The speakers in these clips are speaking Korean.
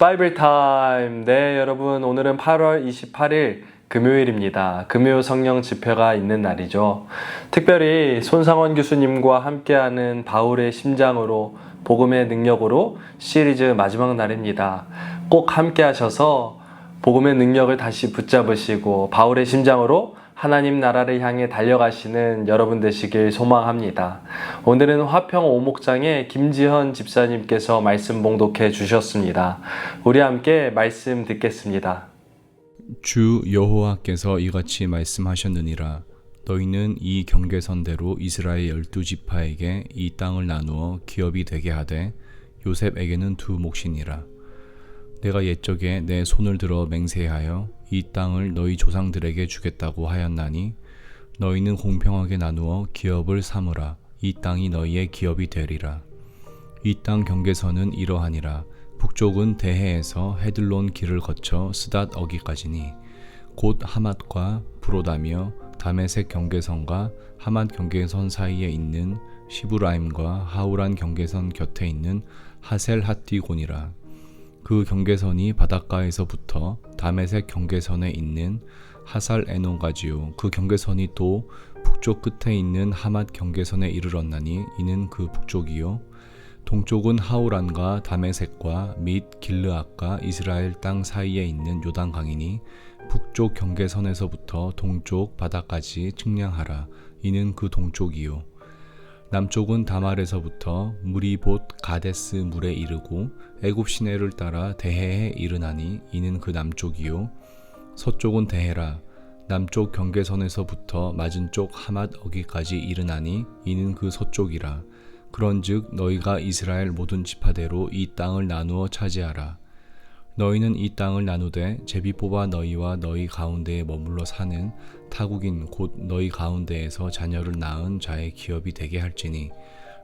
바이블 타임. 네, 여러분, 오늘은 8월 28일 금요일입니다. 금요 성령 집회가 있는 날이죠. 특별히 손상원 교수님과 함께하는 바울의 심장으로 복음의 능력으로 시리즈 마지막 날입니다. 꼭 함께 하셔서 복음의 능력을 다시 붙잡으시고 바울의 심장으로 하나님 나라를 향해 달려가시는 여러분 되시길 소망합니다. 오늘은 화평 오목장의 김지현 집사님께서 말씀 봉독해 주셨습니다. 우리 함께 말씀 듣겠습니다. 주 여호와께서 이같이 말씀하셨느니라. 너희는 이 경계선대로 이스라엘 12지파에게 이 땅을 나누어 기업이 되게 하되 요셉에게는 두 몫이니라. 내가 옛적에 내 손을 들어 맹세하여 이 땅을 너희 조상들에게 주겠다고 하였나니 너희는 공평하게 나누어 기업을 삼으라. 이 땅이 너희의 기업이 되리라. 이 땅 경계선은 이러하니라. 북쪽은 대해에서 헤들론 길을 거쳐 스닷 어기까지니 곧 하맛과 브로다며 다메섹 경계선과 하맛 경계선 사이에 있는 시브라임과 하우란 경계선 곁에 있는 하셀 핫디곤이라. 그 경계선이 바닷가에서부터 다메섹 경계선에 있는 하살 에논까지요. 그 경계선이 또 북쪽 끝에 있는 하맛 경계선에 이르렀나니 이는 그 북쪽이요. 동쪽은 하우란과 다메섹과 및 길르앗과 이스라엘 땅 사이에 있는 요단강이니 북쪽 경계선에서부터 동쪽 바다까지 측량하라. 이는 그 동쪽이요. 남쪽은 다말에서부터 물이 봇 가데스 물에 이르고 애굽 시내를 따라 대해에 이르나니 이는 그 남쪽이요. 서쪽은 대해라. 남쪽 경계선에서부터 맞은쪽 하맛 어기까지 이르나니 이는 그 서쪽이라. 그런즉 너희가 이스라엘 모든 지파대로 이 땅을 나누어 차지하라. 너희는 이 땅을 나누되 제비 뽑아 너희와 너희 가운데에 머물러 사는 타국인 곧 너희 가운데에서 자녀를 낳은 자의 기업이 되게 할지니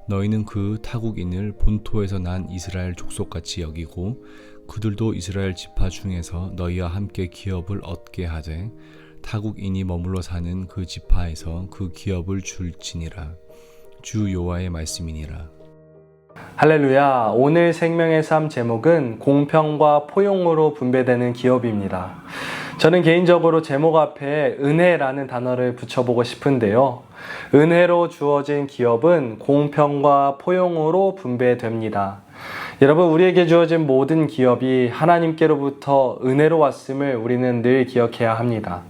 너희는 그 타국인을 본토에서 난 이스라엘 족속같이 여기고 그들도 이스라엘 지파 중에서 너희와 함께 기업을 얻게 하되 타국인이 머물러 사는 그 지파에서 그 기업을 줄지니라. 주 여호와의 말씀이니라. 할렐루야. 오늘 생명의 삶 제목은 공평과 포용으로 분배되는 기업입니다. 저는 개인적으로 제목 앞에 은혜라는 단어를 붙여보고 싶은데요. 은혜로 주어진 기업은 공평과 포용으로 분배됩니다. 여러분, 우리에게 주어진 모든 기업이 하나님께로부터 은혜로 왔음을 우리는 늘 기억해야 합니다.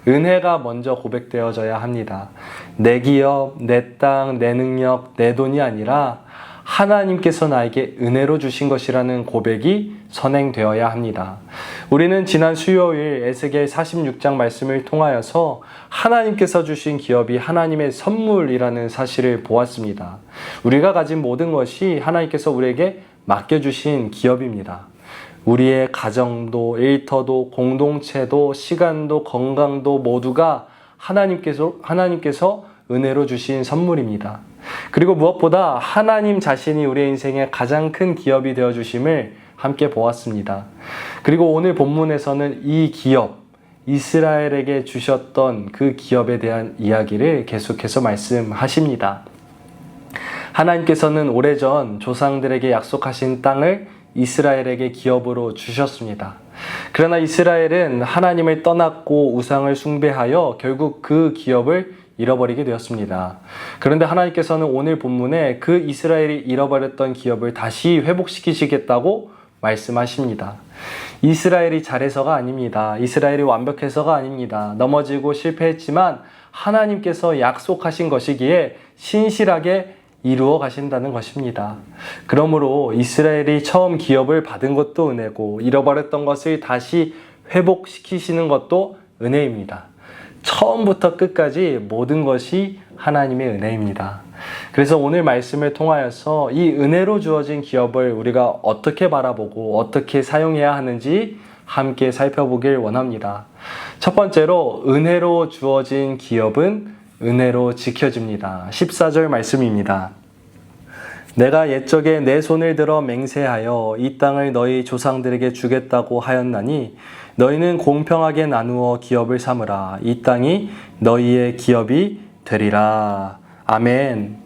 은혜가 먼저 고백되어져야 합니다. 내 기업, 내 땅, 내 능력, 내 돈이 아니라 하나님께서 나에게 은혜로 주신 것이라는 고백이 선행되어야 합니다. 우리는 지난 수요일 에스겔 46장 말씀을 통하여서 하나님께서 주신 기업이 하나님의 선물이라는 사실을 보았습니다. 우리가 가진 모든 것이 하나님께서 우리에게 맡겨주신 기업입니다. 우리의 가정도, 일터도, 공동체도, 시간도, 건강도 모두가 하나님께서 은혜로 주신 선물입니다. 그리고 무엇보다 하나님 자신이 우리의 인생의 가장 큰 기업이 되어주심을 함께 보았습니다. 그리고 오늘 본문에서는 이 기업, 이스라엘에게 주셨던 그 기업에 대한 이야기를 계속해서 말씀하십니다. 하나님께서는 오래전 조상들에게 약속하신 땅을 이스라엘에게 기업으로 주셨습니다. 그러나 이스라엘은 하나님을 떠났고 우상을 숭배하여 결국 그 기업을 잃어버리게 되었습니다. 그런데 하나님께서는 오늘 본문에 그 이스라엘이 잃어버렸던 기업을 다시 회복시키시겠다고 말씀하십니다. 이스라엘이 잘해서가 아닙니다. 이스라엘이 완벽해서가 아닙니다. 넘어지고 실패했지만 하나님께서 약속하신 것이기에 신실하게 이루어 가신다는 것입니다. 그러므로 이스라엘이 처음 기업을 받은 것도 은혜고 잃어버렸던 것을 다시 회복시키시는 것도 은혜입니다. 처음부터 끝까지 모든 것이 하나님의 은혜입니다. 그래서 오늘 말씀을 통하여서 이 은혜로 주어진 기업을 우리가 어떻게 바라보고 어떻게 사용해야 하는지 함께 살펴보길 원합니다. 첫 번째로 은혜로 주어진 기업은 은혜로 지켜집니다. 14절 말씀입니다. 내가 옛적에 내 손을 들어 맹세하여 이 땅을 너희 조상들에게 주겠다고 하였나니 너희는 공평하게 나누어 기업을 삼으라. 이 땅이 너희의 기업이 되리라. 아멘.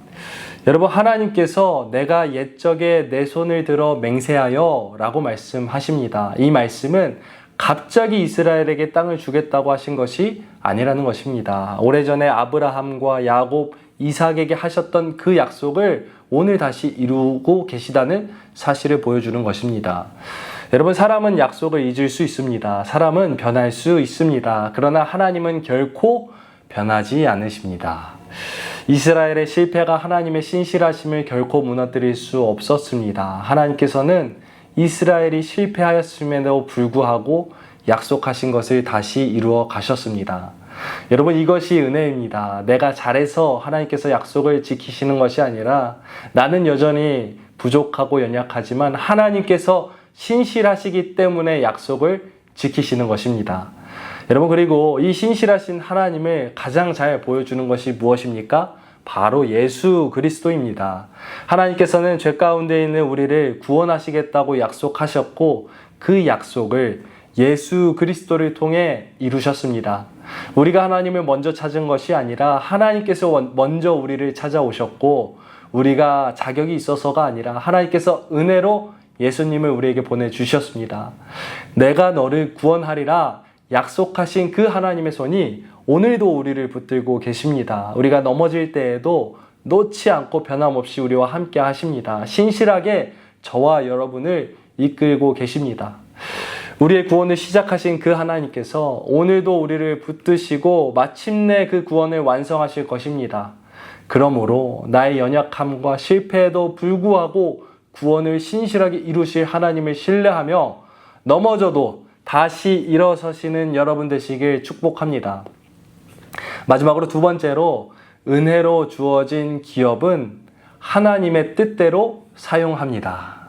여러분, 하나님께서 내가 옛적에 내 손을 들어 맹세하여 라고 말씀하십니다. 이 말씀은 갑자기 이스라엘에게 땅을 주겠다고 하신 것이 아니라는 것입니다. 오래전에 아브라함과 야곱, 이삭에게 하셨던 그 약속을 오늘 다시 이루고 계시다는 사실을 보여주는 것입니다. 여러분, 사람은 약속을 잊을 수 있습니다. 사람은 변할 수 있습니다. 그러나 하나님은 결코 변하지 않으십니다. 이스라엘의 실패가 하나님의 신실하심을 결코 무너뜨릴 수 없었습니다. 하나님께서는 이스라엘이 실패하였음에도 불구하고 약속하신 것을 다시 이루어 가셨습니다. 여러분, 이것이 은혜입니다. 내가 잘해서 하나님께서 약속을 지키시는 것이 아니라 나는 여전히 부족하고 연약하지만 하나님께서 신실하시기 때문에 약속을 지키시는 것입니다. 여러분, 그리고 이 신실하신 하나님을 가장 잘 보여주는 것이 무엇입니까? 바로 예수 그리스도입니다. 하나님께서는 죄 가운데 있는 우리를 구원하시겠다고 약속하셨고 그 약속을 예수 그리스도를 통해 이루셨습니다. 우리가 하나님을 먼저 찾은 것이 아니라 하나님께서 먼저 우리를 찾아오셨고 우리가 자격이 있어서가 아니라 하나님께서 은혜로 예수님을 우리에게 보내주셨습니다. 내가 너를 구원하리라 약속하신 그 하나님의 손이 오늘도 우리를 붙들고 계십니다. 우리가 넘어질 때에도 놓지 않고 변함없이 우리와 함께 하십니다. 신실하게 저와 여러분을 이끌고 계십니다. 우리의 구원을 시작하신 그 하나님께서 오늘도 우리를 붙드시고 마침내 그 구원을 완성하실 것입니다. 그러므로 나의 연약함과 실패에도 불구하고 구원을 신실하게 이루실 하나님을 신뢰하며 넘어져도 다시 일어서시는 여러분 되시길 축복합니다. 마지막으로 두 번째로, 은혜로 주어진 기업은 하나님의 뜻대로 사용합니다.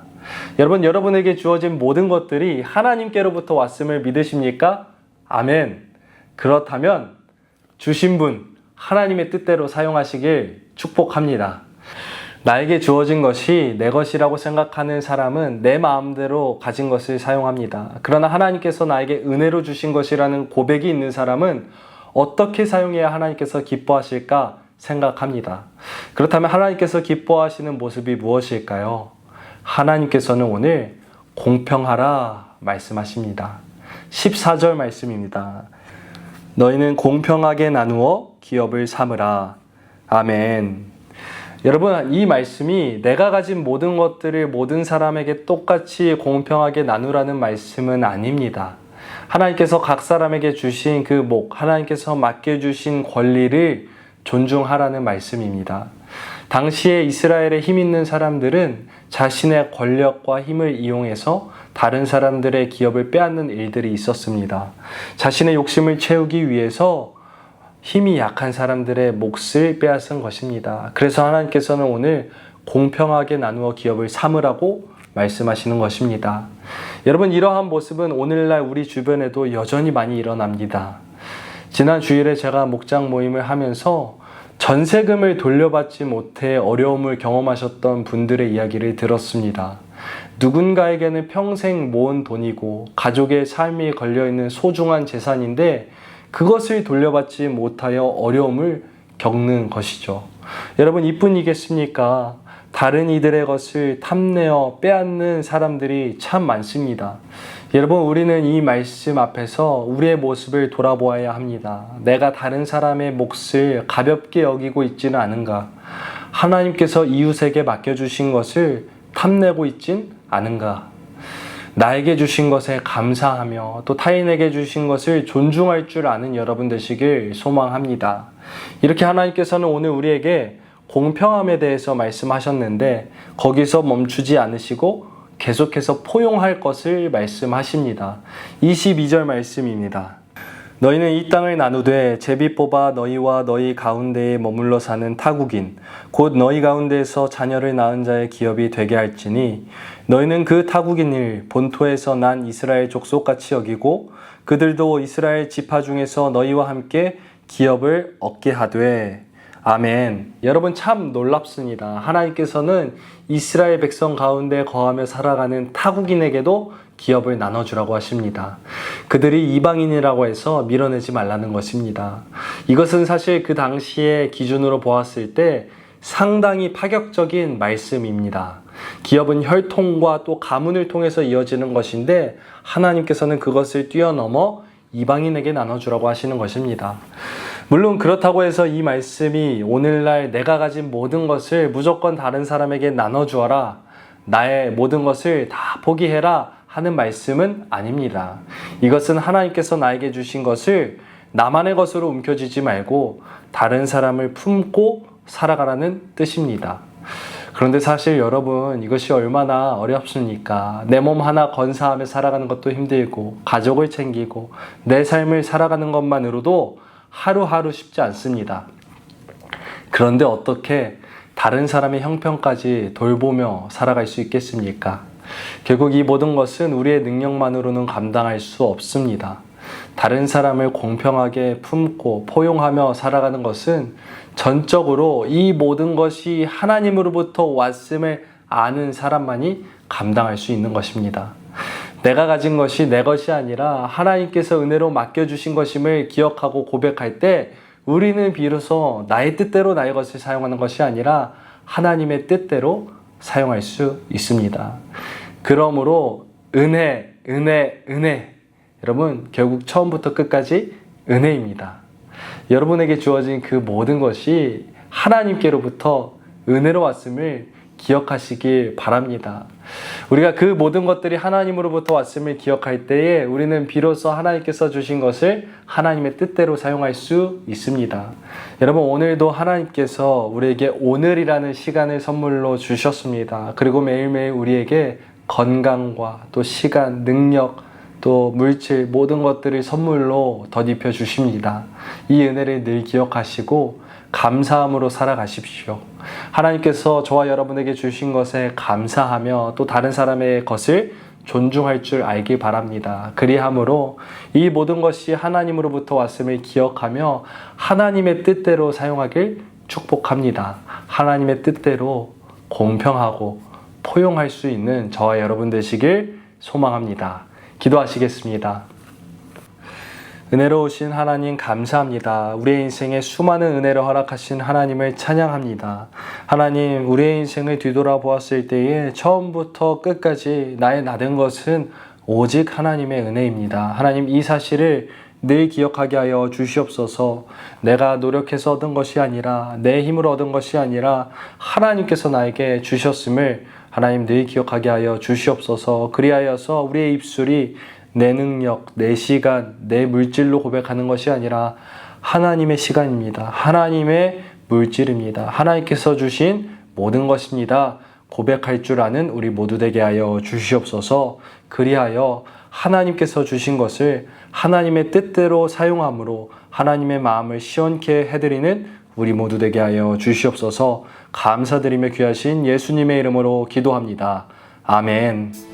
여러분, 여러분에게 주어진 모든 것들이 하나님께로부터 왔음을 믿으십니까? 아멘. 그렇다면 주신 분 하나님의 뜻대로 사용하시길 축복합니다. 나에게 주어진 것이 내 것이라고 생각하는 사람은 내 마음대로 가진 것을 사용합니다. 그러나 하나님께서 나에게 은혜로 주신 것이라는 고백이 있는 사람은 어떻게 사용해야 하나님께서 기뻐하실까 생각합니다. 그렇다면 하나님께서 기뻐하시는 모습이 무엇일까요? 하나님께서는 오늘 공평하라 말씀하십니다. 14절 말씀입니다. 너희는 공평하게 나누어 기업을 삼으라. 아멘. 여러분, 이 말씀이 내가 가진 모든 것들을 모든 사람에게 똑같이 공평하게 나누라는 말씀은 아닙니다. 하나님께서 각 사람에게 주신 그 목, 하나님께서 맡겨주신 권리를 존중하라는 말씀입니다. 당시에 이스라엘에 힘 있는 사람들은 자신의 권력과 힘을 이용해서 다른 사람들의 기업을 빼앗는 일들이 있었습니다. 자신의 욕심을 채우기 위해서 힘이 약한 사람들의 몫을 빼앗은 것입니다. 그래서 하나님께서는 오늘 공평하게 나누어 기업을 삼으라고 말씀하시는 것입니다. 여러분, 이러한 모습은 오늘날 우리 주변에도 여전히 많이 일어납니다. 지난 주일에 제가 목장 모임을 하면서 전세금을 돌려받지 못해 어려움을 경험하셨던 분들의 이야기를 들었습니다. 누군가에게는 평생 모은 돈이고 가족의 삶이 걸려있는 소중한 재산인데 그것을 돌려받지 못하여 어려움을 겪는 것이죠. 여러분, 이뿐이겠습니까? 다른 이들의 것을 탐내어 빼앗는 사람들이 참 많습니다. 여러분, 우리는 이 말씀 앞에서 우리의 모습을 돌아보아야 합니다. 내가 다른 사람의 몫을 가볍게 여기고 있지는 않은가? 하나님께서 이웃에게 맡겨주신 것을 탐내고 있진 않은가? 나에게 주신 것에 감사하며 또 타인에게 주신 것을 존중할 줄 아는 여러분 되시길 소망합니다. 이렇게 하나님께서는 오늘 우리에게 공평함에 대해서 말씀하셨는데 거기서 멈추지 않으시고 계속해서 포용할 것을 말씀하십니다. 22절 말씀입니다. 너희는 이 땅을 나누되 제비 뽑아 너희와 너희 가운데에 머물러 사는 타국인 곧 너희 가운데에서 자녀를 낳은 자의 기업이 되게 할지니 너희는 그 타국인을 본토에서 난 이스라엘 족속같이 여기고 그들도 이스라엘 지파 중에서 너희와 함께 기업을 얻게 하되. 아멘. 여러분, 참 놀랍습니다. 하나님께서는 이스라엘 백성 가운데 거하며 살아가는 타국인에게도 기업을 나눠주라고 하십니다. 그들이 이방인이라고 해서 밀어내지 말라는 것입니다. 이것은 사실 그 당시의 기준으로 보았을 때 상당히 파격적인 말씀입니다. 기업은 혈통과 또 가문을 통해서 이어지는 것인데 하나님께서는 그것을 뛰어넘어 이방인에게 나눠주라고 하시는 것입니다. 물론 그렇다고 해서 이 말씀이 오늘날 내가 가진 모든 것을 무조건 다른 사람에게 나눠주어라, 나의 모든 것을 다 포기해라 하는 말씀은 아닙니다. 이것은 하나님께서 나에게 주신 것을 나만의 것으로 움켜쥐지 말고 다른 사람을 품고 살아가라는 뜻입니다. 그런데 사실 여러분, 이것이 얼마나 어렵습니까? 내 몸 하나 건사하며 살아가는 것도 힘들고 가족을 챙기고 내 삶을 살아가는 것만으로도 하루하루 쉽지 않습니다. 그런데 어떻게 다른 사람의 형편까지 돌보며 살아갈 수 있겠습니까? 결국 이 모든 것은 우리의 능력만으로는 감당할 수 없습니다. 다른 사람을 공평하게 품고 포용하며 살아가는 것은 전적으로 이 모든 것이 하나님으로부터 왔음을 아는 사람만이 감당할 수 있는 것입니다. 내가 가진 것이 내 것이 아니라 하나님께서 은혜로 맡겨주신 것임을 기억하고 고백할 때 우리는 비로소 나의 뜻대로 나의 것을 사용하는 것이 아니라 하나님의 뜻대로 사용할 수 있습니다. 그러므로 은혜, 여러분, 결국 처음부터 끝까지 은혜입니다. 여러분에게 주어진 그 모든 것이 하나님께로부터 은혜로 왔음을 기억하시길 바랍니다. 우리가 그 모든 것들이 하나님으로부터 왔음을 기억할 때에 우리는 비로소 하나님께서 주신 것을 하나님의 뜻대로 사용할 수 있습니다. 여러분, 오늘도 하나님께서 우리에게 오늘이라는 시간을 선물로 주셨습니다. 그리고 매일매일 우리에게 건강과 또 시간, 능력, 또 물질, 모든 것들을 선물로 덧입혀 주십니다. 이 은혜를 늘 기억하시고 감사함으로 살아가십시오. 하나님께서 저와 여러분에게 주신 것에 감사하며 또 다른 사람의 것을 존중할 줄 알길 바랍니다. 그리함으로 이 모든 것이 하나님으로부터 왔음을 기억하며 하나님의 뜻대로 사용하길 축복합니다. 하나님의 뜻대로 공평하고 포용할 수 있는 저와 여러분 되시길 소망합니다. 기도하시겠습니다. 은혜로우신 하나님 감사합니다. 우리의 인생에 수많은 은혜를 허락하신 하나님을 찬양합니다. 하나님, 우리의 인생을 뒤돌아보았을 때에 처음부터 끝까지 나의 나된 것은 오직 하나님의 은혜입니다. 하나님, 이 사실을 늘 기억하게 하여 주시옵소서. 내가 노력해서 얻은 것이 아니라 내 힘으로 얻은 것이 아니라 하나님께서 나에게 주셨음을 하나님 늘 기억하게 하여 주시옵소서. 그리하여서 우리의 입술이 내 능력, 내 시간, 내 물질로 고백하는 것이 아니라 하나님의 시간입니다. 하나님의 물질입니다. 하나님께서 주신 모든 것입니다. 고백할 줄 아는 우리 모두 되게 하여 주시옵소서. 그리하여 하나님께서 주신 것을 하나님의 뜻대로 사용함으로 하나님의 마음을 시원케 해드리는 우리 모두 되게 하여 주시옵소서. 감사드리며 귀하신 예수님의 이름으로 기도합니다. 아멘.